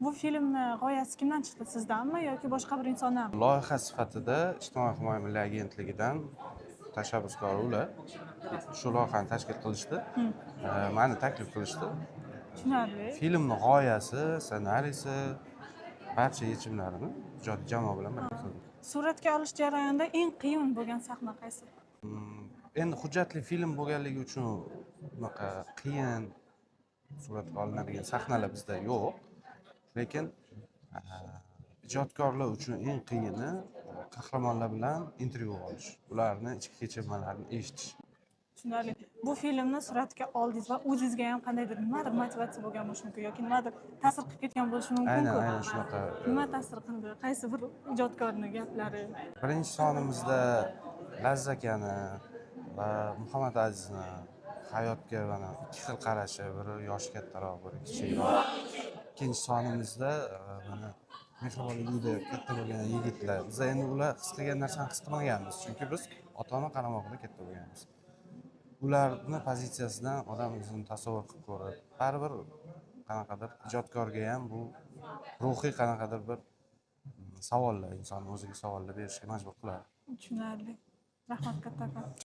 Bu filmni g'oyasi kimdan chiqdi, sizdanmi yoki boshqa bir insondanmi? Loyiha sifatida Ijtimoiy himoya milliy agentligidan tashabbuskori ular shu loyihani tashkil qilishdi. Mani taklif qilishdi. Tushunarli. Filmni g'oyasi, ssenariysi, barcha yechimlarini ijodiy jamoa bilan birga qildik. Suratga olish jarayonida eng qiyin bo'lgan sahna qaysi? Endi hujjatli film bo'lganligi uchun unaqa qiyin suratga olinadigan sahnalar bizda yo'q. Lekin ijodkorlar uchun eng qiyini qahramonlar bilan intervyu olish, ularni ichki kechinmalarini eshitish. Tushunarli. Bu filmni suratga oldingiz va o'zingizga ham qandaydir nimadir motivatsiya bo'lgan bo'lishi mumkin yoki nimadir ta'sir qilib ketgan bo'lishi mumkin-ku. Aynan shunaqa. Nima ta'sir qildi? Qaysi bir ijodkorning gaplari? Birinchi sonimizda Laziz akani va Muhammad Azizni hayotga mana ikki xil qarashi, biri yoshi kattaroq, biri kichikroq. Ikkinchi sonimizda mana mehribonlik uyida katta bo'lgan yigitlar. Biz endi ular his qilgan narsani his qilmaganmiz, chunki biz ota-ona qaramog'ida katta bo'lganmiz. Ularni pozitsiyasidan odam o'zini tasavvur qilib ko'rib, baribir qanaqadir ijodkorga ham bu ruhiy qanaqadir bir savollar, inson o'ziga savollar berishga majbur qiladi. Tushunarli. Rahmat kattakon.